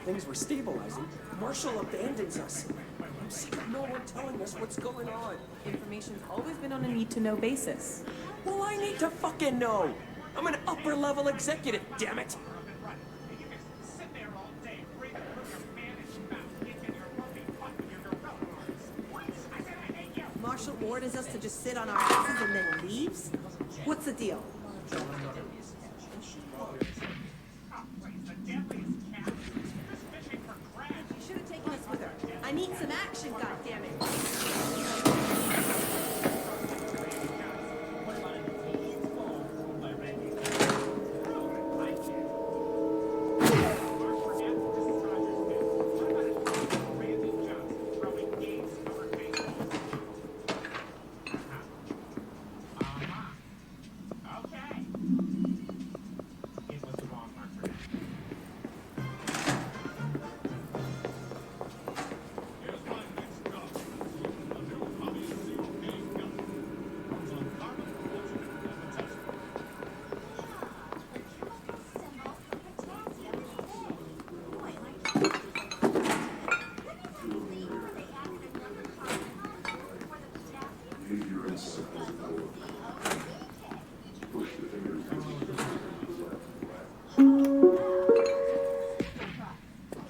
things were stabilizing, Marshall abandons us. I'm sick of no one telling us what's going on. Information's always been on a need-to-know basis. Well, I need to fucking know. I'm an upper-level executive, damn it. Marshall orders us to just sit on our asses and then leaves? What's the deal? You should have taken us with her. I need some action, goddammit.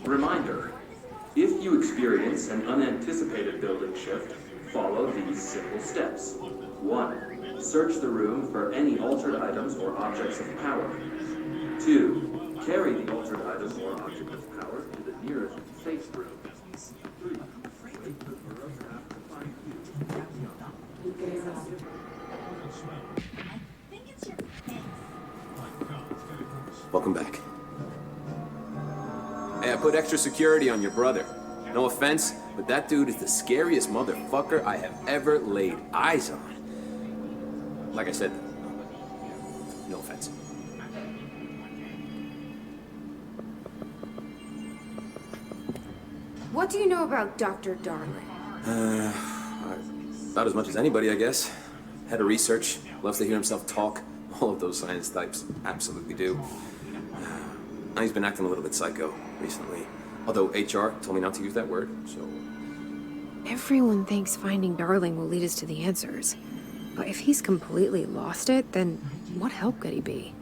Reminder, if you experience an unanticipated building shift, follow these simple steps. 1. Search the room for any altered items or objects of power. 2. Carry the altered item or object of power to the nearest safe room. 3. Wait for the roadmap to find you. Welcome back. Hey, I put extra security on your brother. No offense, but that dude is the scariest motherfucker I have ever laid eyes on. Like I said, no offense. What do you know about Dr. Darling? About as much as anybody, I guess. Head of research, loves to hear himself talk. All of those science types absolutely do. Now he's been acting a little bit psycho recently. Although HR told me not to use that word, so... Everyone thinks finding Darling will lead us to the answers. But if he's completely lost it, then what help could he be?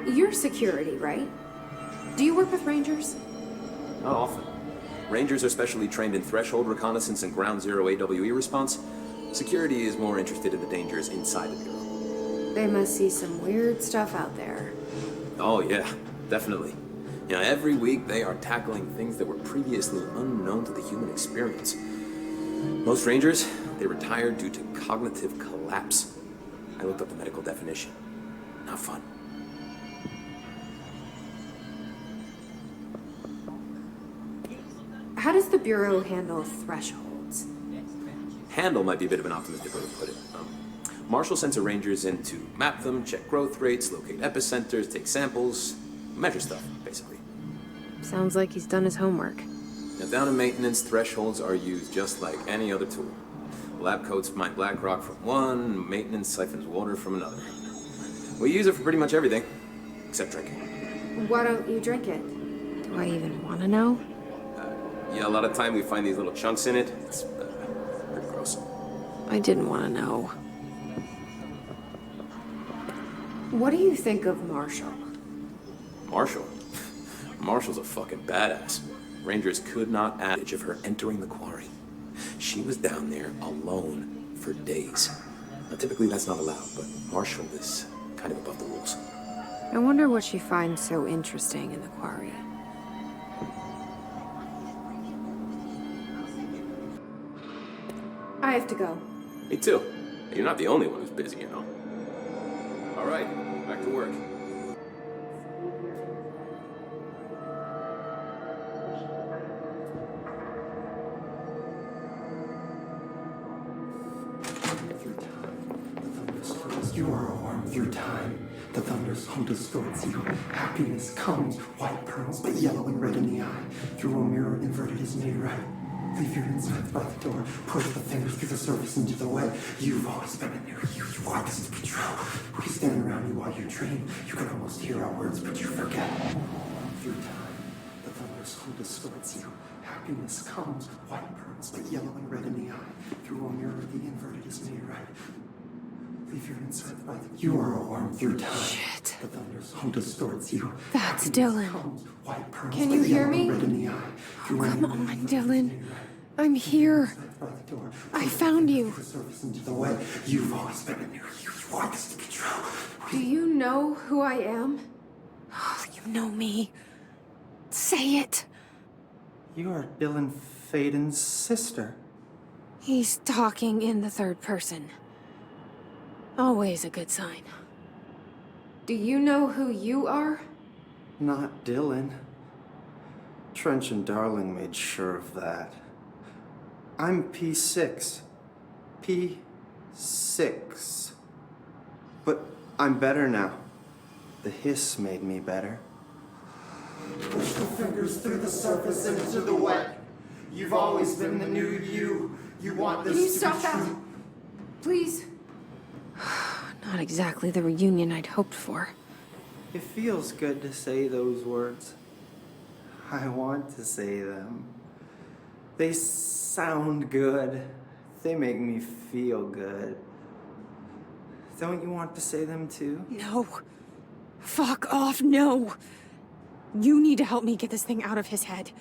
You're security, right? Do you work with Rangers? Not often. Rangers are specially trained in threshold reconnaissance and ground zero AWE response. Security is more interested in the dangers inside the bureau. They must see some weird stuff out there. Oh yeah, definitely. You know, every week they are tackling things that were previously unknown to the human experience. Most Rangers, they retire due to cognitive collapse. I looked up the medical definition. Not fun. How does the Bureau handle thresholds? Handle might be a bit of an optimistic way to put it. Marshall sends her Rangers in to map them, check growth rates, locate epicenters, take samples, measure stuff, basically. Sounds like he's done his homework. Now, down in maintenance, thresholds are used just like any other tool. Lab coats mine black rock from one, maintenance siphons water from another. We use it for pretty much everything, except drinking. Why don't you drink it? Do I even want to know? Yeah, a lot of time we find these little chunks in it. It's pretty gross. I didn't want to know. What do you think of Marshall? Marshall? Marshall's a fucking badass. Rangers could not adage of her entering the quarry. She was down there alone for days. Now, typically that's not allowed, but Marshall is kind of above the rules. I wonder what she finds so interesting in the quarry. I have to go. Me too. You're not the only one who's busy, you know. All right, back to work. You are a worm through time. The thunders hum distorts you. Happiness comes, white pearls, but yellow and red in the eye. Through a mirror inverted is made right. Leave your inside by the door. Push the fingers through the surface into the way. You've always been in there. You want this to be true. We stand around you while you dream. You can almost hear our words, but you forget. Through time, the thunder's home distorts you. Happiness comes, white burns, but yellow and red in the eye. Through a mirror, the inverted is made right. Leave your inside by the door. You are a worm through time. Shit. The thunder's home distorts you. That's Happiness Dylan. comes, white burns, Can but you hear yellow and me? red in the eye. Through a Come mirror, on, the inverted Dylan. is made right. I'm here. I found you. The surface into the way. You've always been in there. You want this to be true. Do you know who I am? Oh, you know me. Say it. You are Dylan Faden's sister. He's talking in the third person. Always a good sign. Do you know who you are? Not Dylan. Trench and Darling made sure of that. I'm P6. P6. But I'm better now. The hiss made me better. Push the fingers through the surface into the wet. You've always been the new you. You want this Can you to stop be that? true. Please? Not exactly the reunion I'd hoped for. It feels good to say those words. I want to say them. They sound good. They make me feel good. Don't you want to say them too? No. Fuck off, no. You need to help me get this thing out of his head.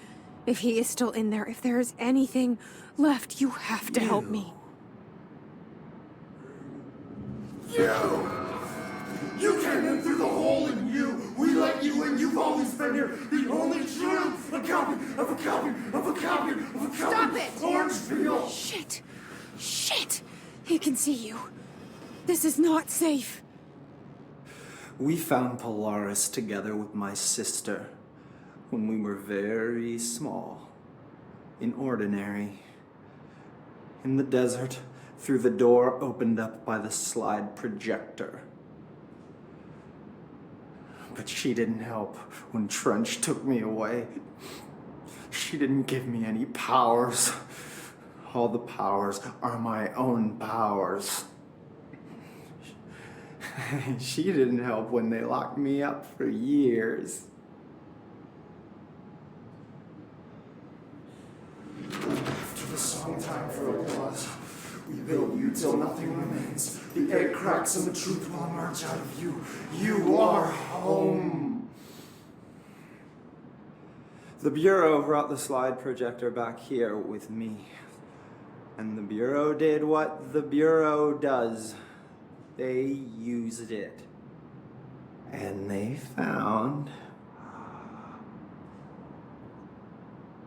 If he is still in there, if there is anything left, you have to help me. You came in through the hole in you. We let you in. You've always been here. The only truth. A copy of a copy of a copy of a copy. Stop it! Orange peel. Shit. Shit. He can see you. This is not safe. We found Polaris together with my sister when we were very small, in Ordinary, in the desert, through the door opened up by the slide projector. But she didn't help when Trench took me away. She didn't give me any powers. All the powers are my own powers. She didn't help when they locked me up for years. After the song time for applause, we build you till nothing remains. The egg cracks and the truth will emerge out of you. You are home. The Bureau brought the slide projector back here with me. And the Bureau did what the Bureau does. They used it. And they found...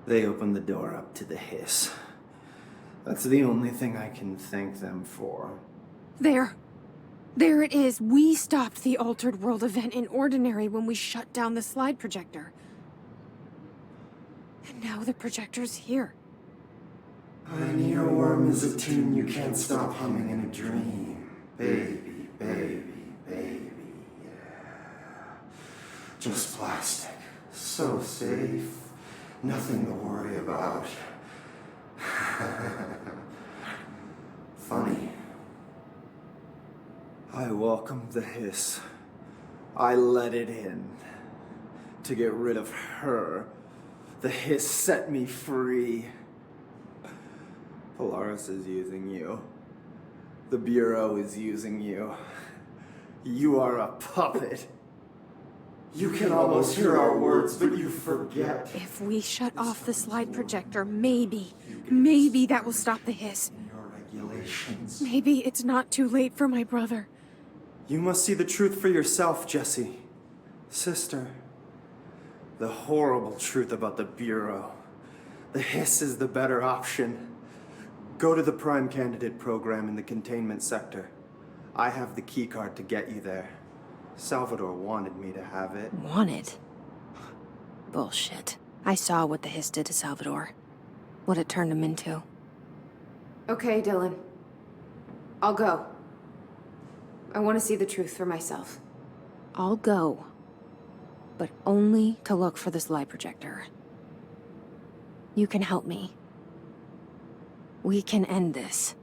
They opened the door up to the hiss. That's the only thing I can thank them for. There. There it is. We stopped the Altered World event in Ordinary when we shut down the slide projector. And now the projector's here. An earworm is a tune you can't stop humming in a dream. Baby, baby, baby, yeah. Just plastic. So safe. Nothing to worry about. Funny. I welcomed the hiss. I let it in. To get rid of her. The hiss set me free. Polaris is using you. The Bureau is using you. You are a puppet. You can almost hear our words, but you forget. If we shut off the slide projector, maybe that will stop the hiss. Your regulations. Maybe it's not too late for my brother. You must see the truth for yourself, Jesse. Sister. The horrible truth about the Bureau. The hiss is the better option. Go to the Prime Candidate program in the containment sector. I have the keycard to get you there. Salvador wanted me to have it. Wanted? Bullshit. I saw what the hiss did to Salvador. What it turned him into. Okay, Dylan. I'll go. I want to see the truth for myself. I'll go. But only to look for the slide projector. You can help me. We can end this.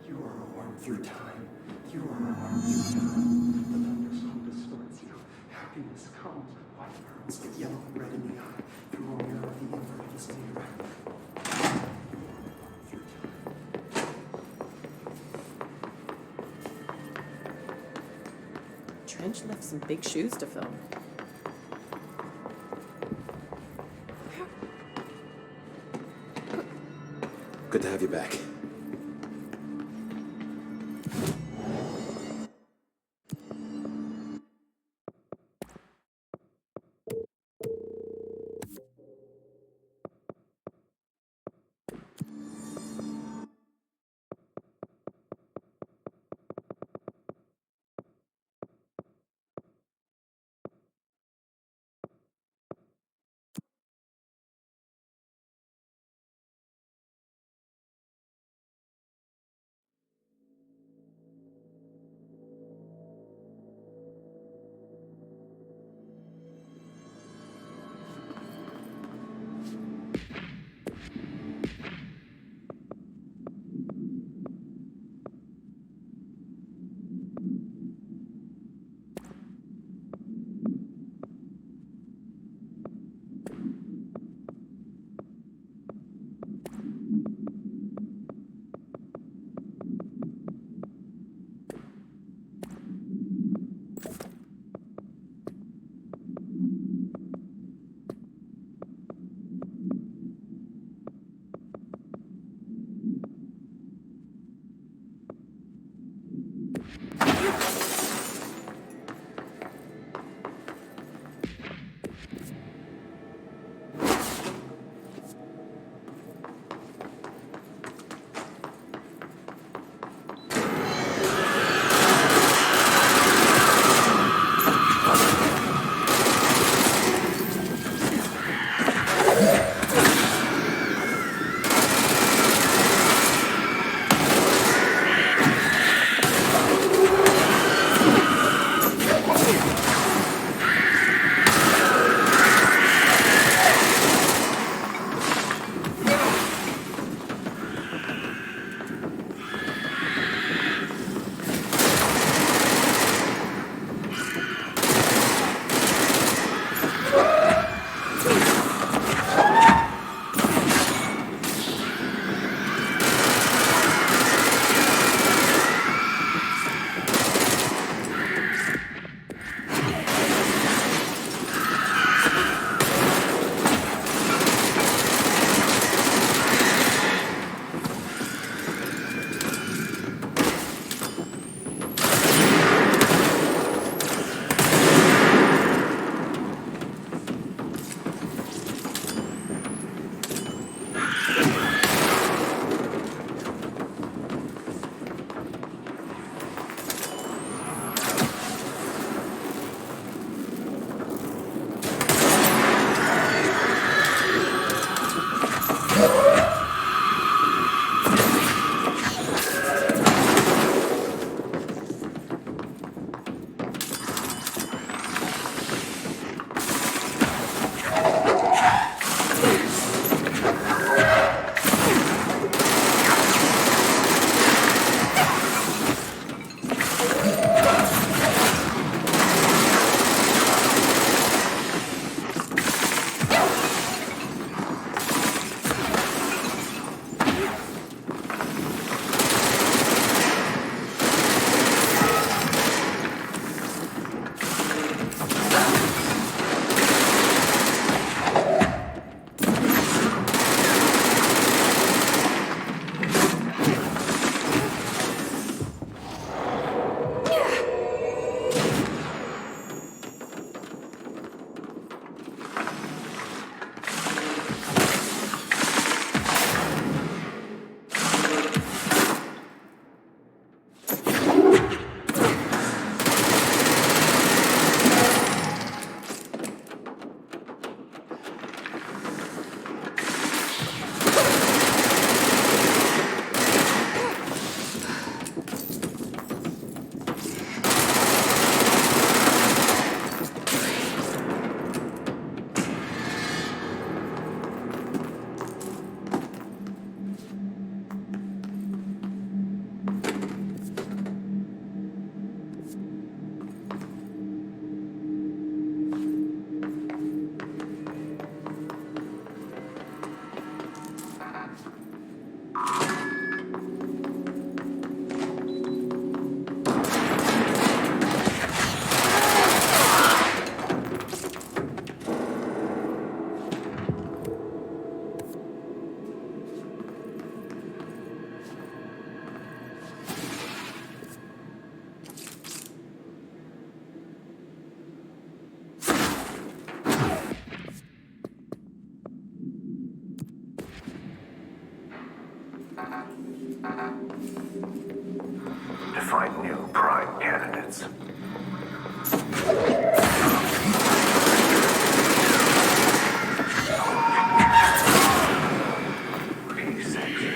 You are a worm through time. You are a worm through time. The thunderstorm distorts you. Happiness comes. White pearls get yellow and red in the eye. Through a mirror of the inverted is made right. Through time. Trench left some big shoes to fill. Good to have you back. To find new prime candidates. P6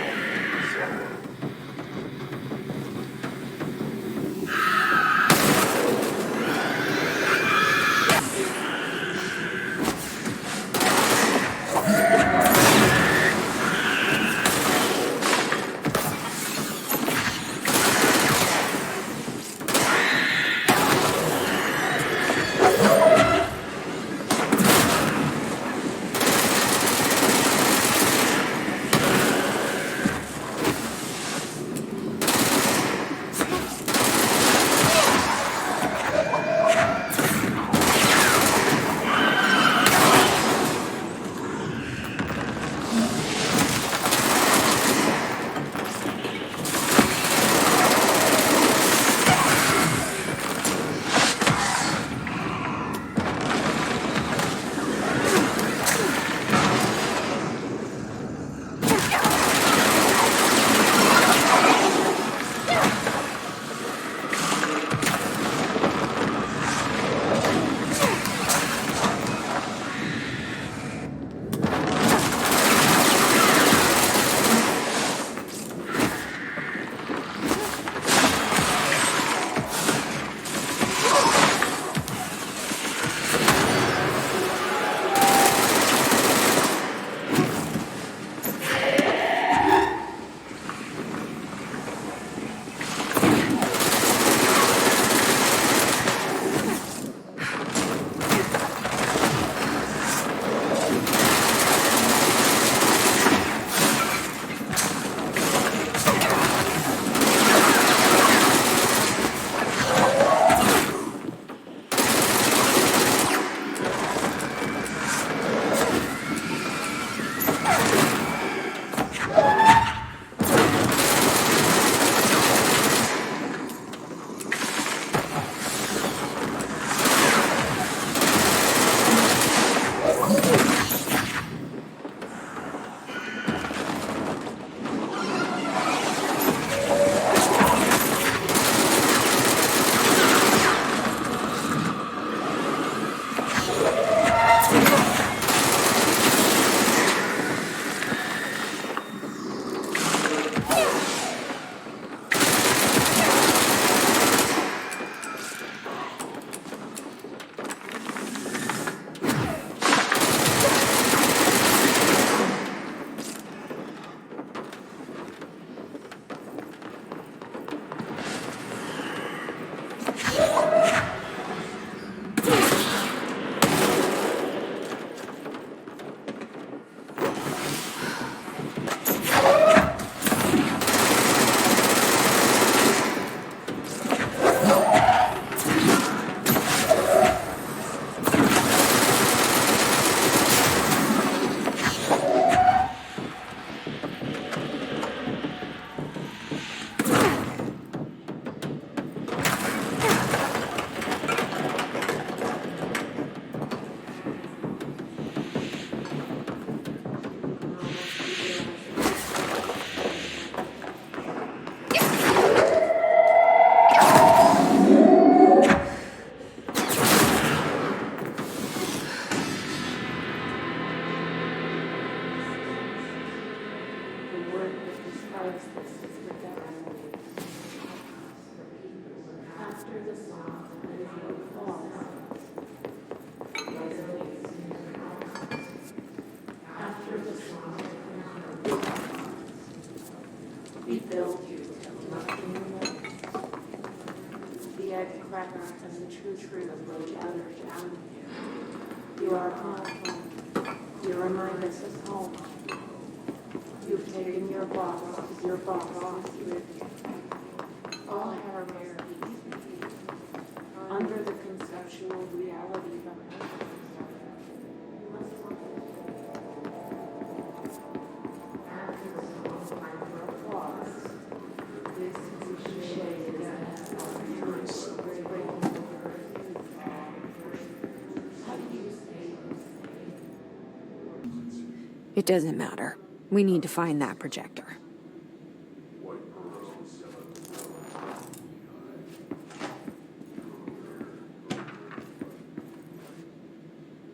You are home. You remind us of home. You've taken your boss as your boss with you. All hierarchies under the conceptual reality of It doesn't matter. We need to find that projector. What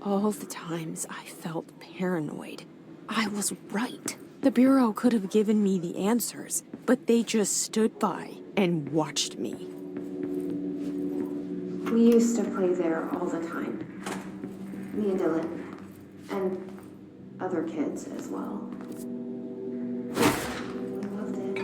all the times I felt paranoid. I was right. The Bureau could have given me the answers, but they just stood by and watched me. We used to play there all the time. Me and Dylan. And other kids as well. We loved it.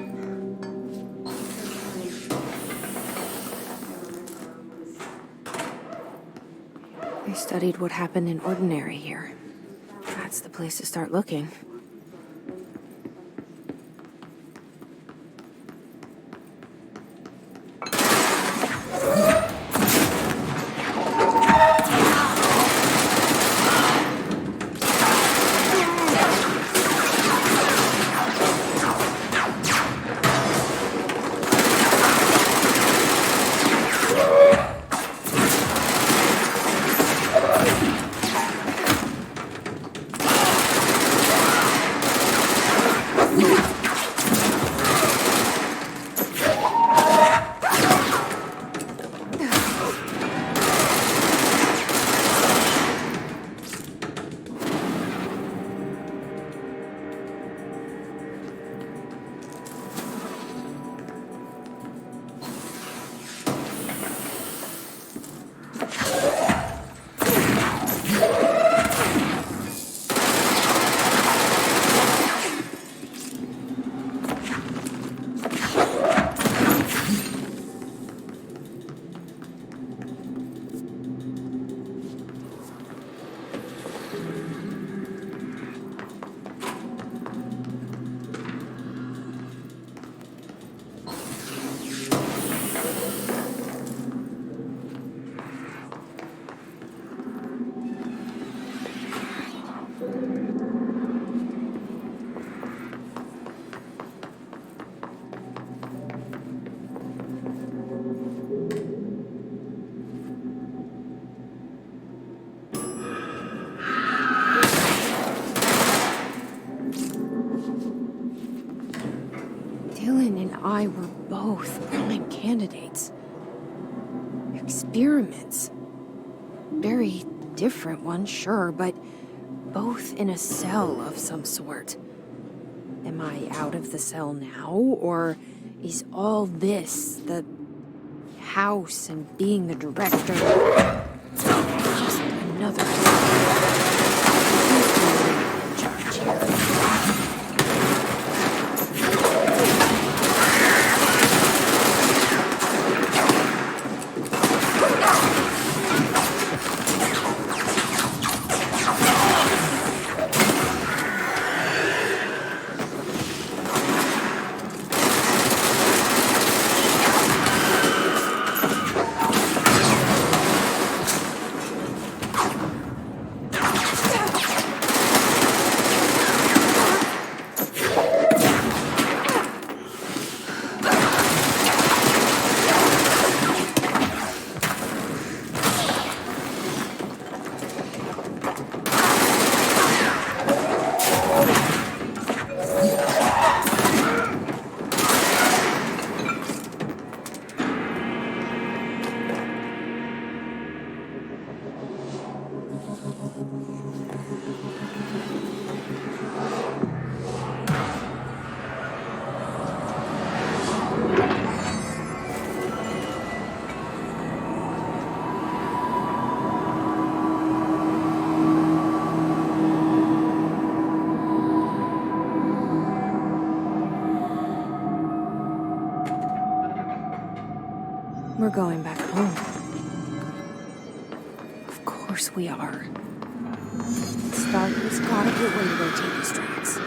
They studied what happened in Ordinary here. That's the place to start looking. Dylan and I were both prime candidates. Experiments. Very different ones, sure, but both in a cell of some sort. Am I out of the cell now, or is all this, the house and being the director, just another in charge here? We're going back home. Of course we are. Starkey's gotta get way to rotate these tracks.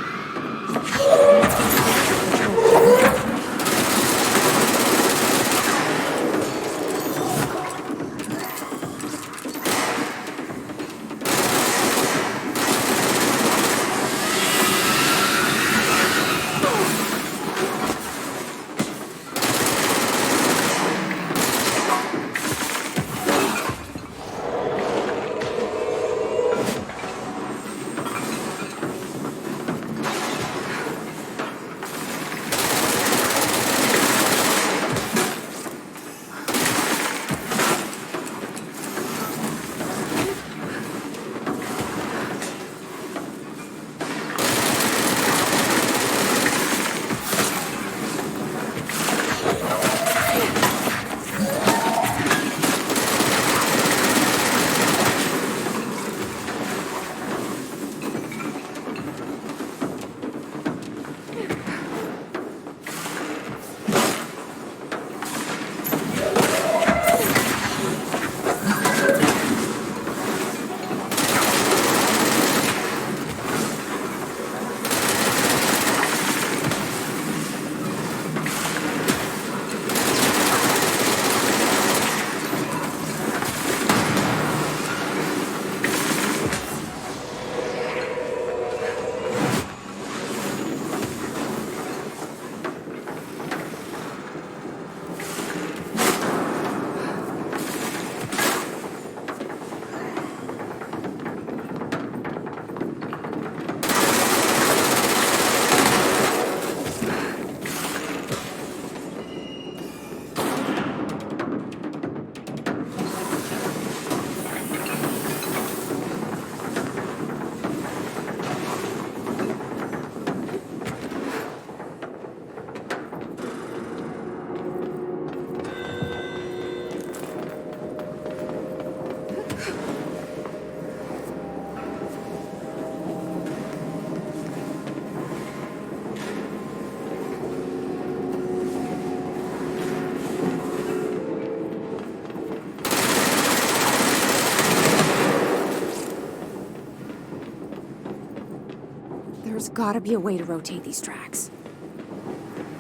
There's gotta be a way to rotate these tracks.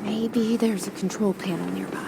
Maybe there's a control panel nearby.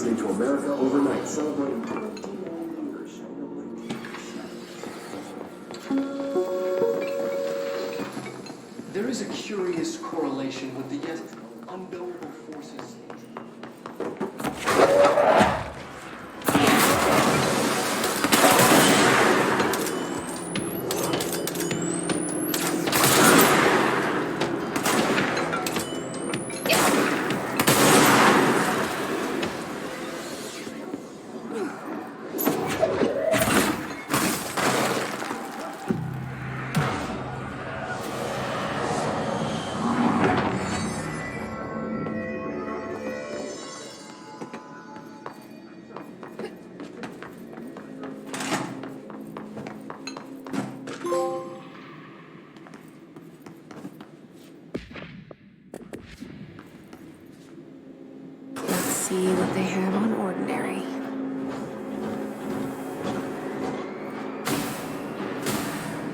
listening to America Overnight, celebrating 20 years. There is a curious correlation with the yet unknowable forces. See what they have on ordinary.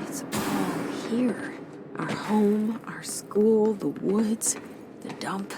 It's all here. Our home, our school, the woods, the dump.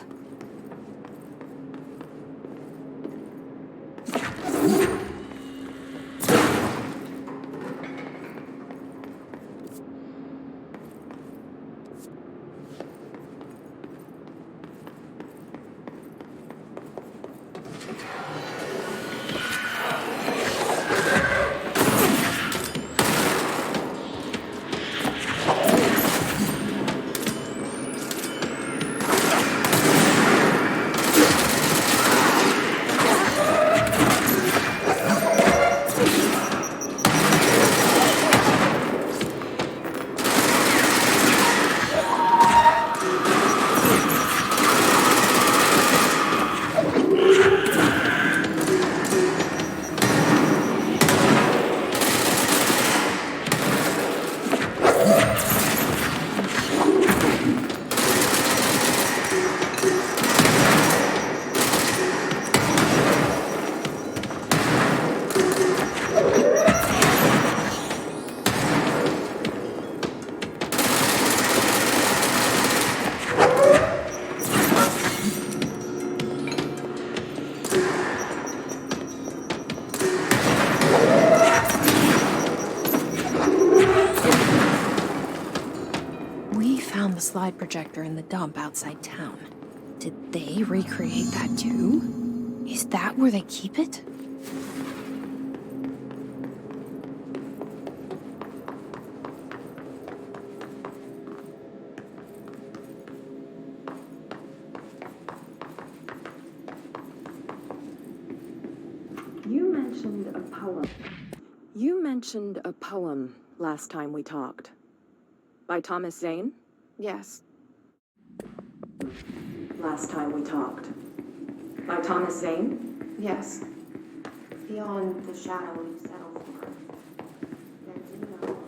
Slide projector in the dump outside town. Did they recreate that too? Is that where they keep it? You mentioned a poem last time we talked. By Thomas Zane? Yes. Last time we talked. By Thomas Zane? Yes. Beyond the shadow you settle for. There's no.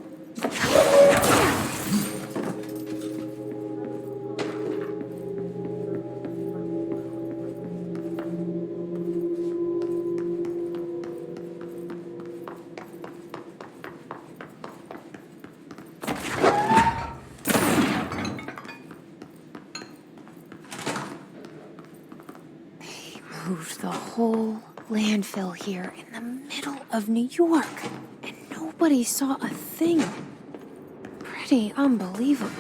Moved the whole landfill here in the middle of New York, and nobody saw a thing. Pretty unbelievable.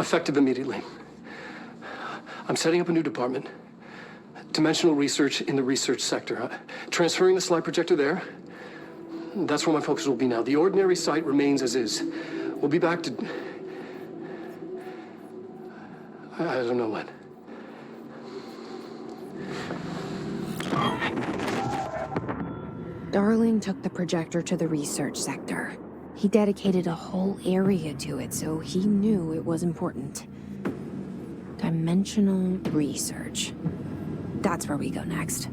Effective immediately. I'm setting up a new department. Dimensional research in the research sector. Transferring the slide projector there. That's where my focus will be now. The ordinary site remains as is. We'll be back to... I don't know when. Darling took the projector to the research sector. He dedicated a whole area to it, so he knew it was important. Dimensional research. That's where we go next.